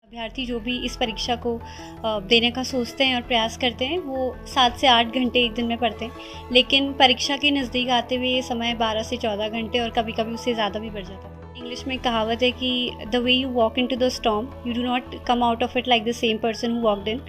अभ्यर्थी जो भी इस परीक्षा को देने का सोचते हैं और प्रयास करते हैं वो 7 से 8 घंटे एक दिन में पढ़ते हैं, लेकिन परीक्षा के नज़दीक आते हुए ये समय 12 से 14 घंटे और कभी-कभी उससे ज़्यादा भी बढ़ जाता है। इंग्लिश में एक कहावत है कि the way you walk into the storm you do not come out of it like the same person who walked in.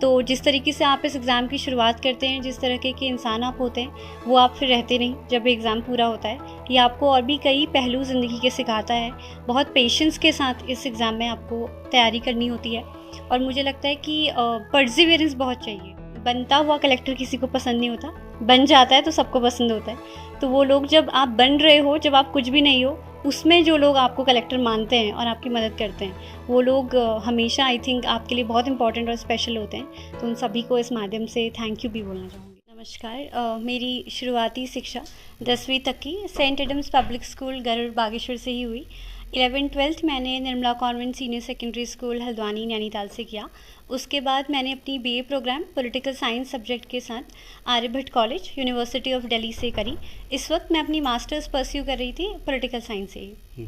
तो जिस तरीके से आप इस एग्ज़ाम की शुरुआत करते हैं, जिस तरह के इंसान आप होते हैं, वो आप फिर रहते नहीं जब एग्ज़ाम पूरा होता है। ये आपको और भी कई पहलू ज़िंदगी के सिखाता है। बहुत पेशेंस के साथ इस एग्ज़ाम में आपको तैयारी करनी होती है और मुझे लगता है कि परसिवियरेंस बहुत चाहिए। बनता हुआ कलेक्टर किसी को पसंद नहीं होता, बन जाता है तो सबको पसंद होता है। तो वो लोग जब आप बन रहे हो, जब आप कुछ भी नहीं हो, उसमें जो लोग आपको कलेक्टर मानते हैं और आपकी मदद करते हैं, वो लोग हमेशा आई थिंक आपके लिए बहुत इंपॉर्टेंट और स्पेशल होते हैं। तो उन सभी को इस माध्यम से थैंक यू भी बोलना चाहूँगी। नमस्कार, मेरी शुरुआती शिक्षा 10वीं तक की Saint Adams Public School Garur Bageshwar से ही हुई। 11th-12th मैंने Nirmala Convent Senior Secondary School Haldwani Nainital से किया। उसके बाद मैंने अपनी BA programme political science subject के साथ Aryabhatta College University of Delhi से करी। इस वक्त मैं अपनी मास्टर्स परस्यू कर रही थी पॉलिटिकल साइंस से ही।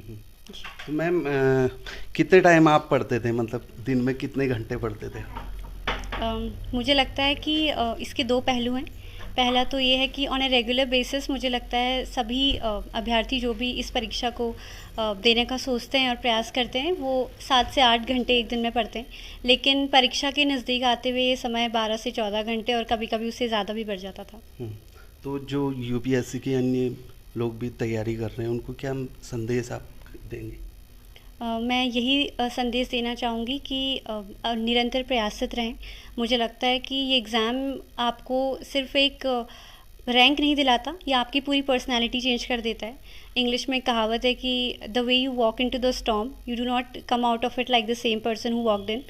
तो मैम कितने टाइम आप पढ़ते थे, मतलब दिन में कितने घंटे पढ़ते थे? मुझे लगता है कि इसके दो पहलू हैं। पहला तो ये है कि ऑन ए रेगुलर बेसिस मुझे लगता है सभी अभ्यर्थी जो भी इस परीक्षा को देने का सोचते हैं और प्रयास करते हैं वो 7 से 8 घंटे एक दिन में पढ़ते हैं, लेकिन परीक्षा के नज़दीक आते हुए ये समय 12 से 14 घंटे और कभी-कभी उससे ज़्यादा भी बढ़ जाता था। तो जो यूपीएससी के अन्य लोग भी तैयारी कर रहे हैं उनको क्या संदेश आप देंगे? मैं यही संदेश देना चाहूँगी कि निरंतर प्रयासरत रहें। मुझे लगता है कि ये एग्ज़ाम आपको सिर्फ़ एक रैंक नहीं दिलाता, ये आपकी पूरी पर्सनैलिटी चेंज कर देता है। इंग्लिश में एक कहावत है कि the way you walk into the storm you do not come out of it like the same person who walked in.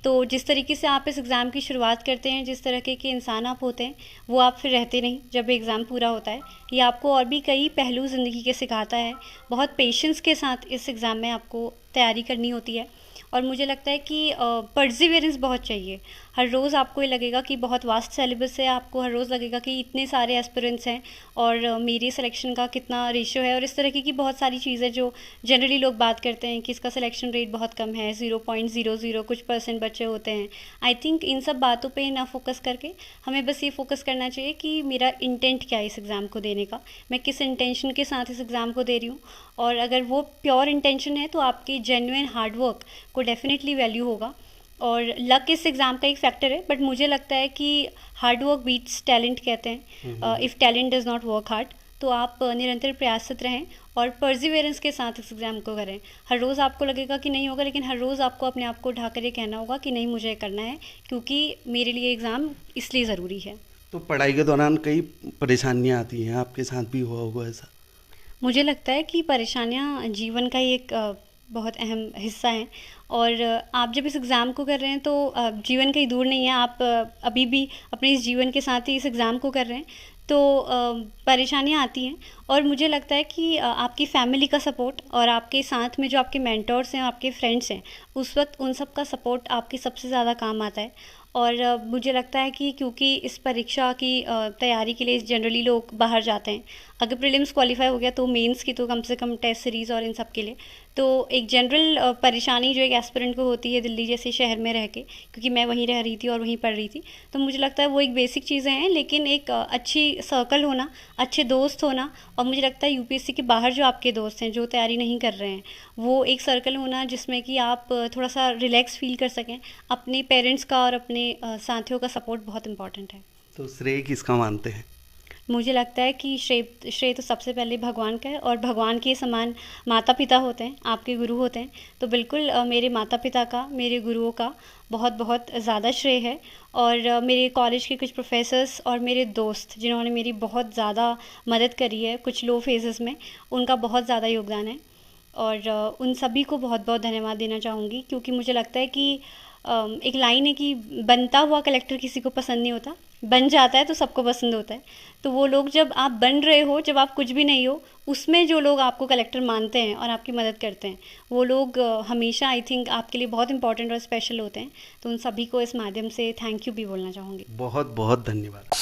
तो जिस तरीके से आप इस एग्ज़ाम की शुरुआत करते हैं, जिस तरह के इंसान आप होते हैं, वो आप फिर रहते नहीं जब एग्ज़ाम पूरा होता है। ये आपको और भी कई पहलू ज़िंदगी के सिखाता है। बहुत पेशेंस के साथ इस एग्ज़ाम में आपको तैयारी करनी होती है और मुझे लगता है कि परसिवियरेंस बहुत चाहिए। हर रोज़ आपको ये लगेगा कि बहुत वास्ट सिलेबस है, आपको हर रोज़ लगेगा कि इतने सारे एस्पिरेंट्स हैं और मेरी सिलेक्शन का कितना रेशियो है और इस तरह की बहुत सारी चीज़ें जो जनरली लोग बात करते हैं कि इसका सिलेक्शन रेट बहुत कम है, 0.00 कुछ % बच्चे होते हैं। आई थिंक इन सब बातों पे ना फोकस करके हमें बस ये फोकस करना चाहिए कि मेरा इंटेंट क्या है इस एग्ज़ाम को देने का, मैं किस इंटेंशन के साथ इस एग्ज़ाम को दे रही हूँ। और अगर वो प्योर इंटेंशन है तो आपकी जेन्युइन हार्ड वर्क को डेफिनेटली वैल्यू होगा। और लक इस एग्ज़ाम का एक फैक्टर है, बट मुझे लगता है कि हार्ड वर्क बीट्स टैलेंट कहते हैं। If talent does not work hard, तो आप निरंतर प्रयासरत रहें और परसिवियरेंस के साथ इस एग्ज़ाम को करें। हर रोज़ आपको लगेगा कि नहीं होगा, लेकिन हर रोज़ आपको अपने आप को उठा कर ये कहना होगा कि नहीं, मुझे करना है क्योंकि मेरे लिए एग्ज़ाम इसलिए ज़रूरी है। तो पढ़ाई के दौरान कई परेशानियां आती हैं, आपके साथ भी हुआ होगा ऐसा? मुझे लगता है कि परेशानियाँ जीवन का ही एक बहुत अहम हिस्सा हैं और आप जब इस एग्ज़ाम को कर रहे हैं तो जीवन कहीं दूर नहीं है। आप अभी भी अपने इस जीवन के साथ ही इस एग्ज़ाम को कर रहे हैं, तो परेशानियाँ आती हैं और मुझे लगता है कि आपकी फैमिली का सपोर्ट और आपके साथ में जो आपके मेंटर्स हैं, आपके फ्रेंड्स हैं, उस वक्त उन सब का सपोर्ट आपके सबसे ज़्यादा काम आता है। और मुझे लगता है कि क्योंकि इस परीक्षा की तैयारी के लिए जनरली लोग बाहर जाते हैं, अगर प्रीलिम्स क्वालिफाई हो गया तो मेंस की तो कम से कम टेस्ट सीरीज़ और इन सब के लिए तो एक जनरल परेशानी जो एक एस्पिरेंट को होती है दिल्ली जैसे शहर में रह के, क्योंकि मैं वहीं रह रही थी और वहीं पढ़ रही थी, तो मुझे लगता है वो एक बेसिक चीज़ें हैं। लेकिन एक अच्छी सर्कल होना, अच्छे दोस्त होना और मुझे लगता है यूपीएससी के बाहर जो आपके दोस्त हैं जो तैयारी नहीं कर रहे हैं, वो एक सर्कल होना जिसमें कि आप थोड़ा सा रिलैक्स फील कर सकें। अपने पेरेंट्स का और अपने साथियों का सपोर्ट बहुत इंपॉर्टेंट है। तो श्रेय किसका मानते हैं? मुझे लगता है कि श्रेय तो सबसे पहले भगवान का है और भगवान के समान माता पिता होते हैं, आपके गुरु होते हैं। तो बिल्कुल मेरे माता पिता का, मेरे गुरुओं का बहुत बहुत ज़्यादा श्रेय है और मेरे कॉलेज के कुछ प्रोफेसर्स और मेरे दोस्त जिन्होंने मेरी बहुत ज़्यादा मदद करी है कुछ लो फेजेस में, उनका बहुत ज़्यादा योगदान है और उन सभी को बहुत बहुत धन्यवाद देना चाहूँगी। क्योंकि मुझे लगता है कि एक लाइन है कि बनता हुआ कलेक्टर किसी को पसंद नहीं होता, बन जाता है तो सबको पसंद होता है। तो वो लोग जब आप बन रहे हो, जब आप कुछ भी नहीं हो, उसमें जो लोग आपको कलेक्टर मानते हैं और आपकी मदद करते हैं, वो लोग हमेशा आई थिंक आपके लिए बहुत इंपॉर्टेंट और स्पेशल होते हैं। तो उन सभी को इस माध्यम से थैंक यू भी बोलना चाहूँगी। बहुत बहुत धन्यवाद।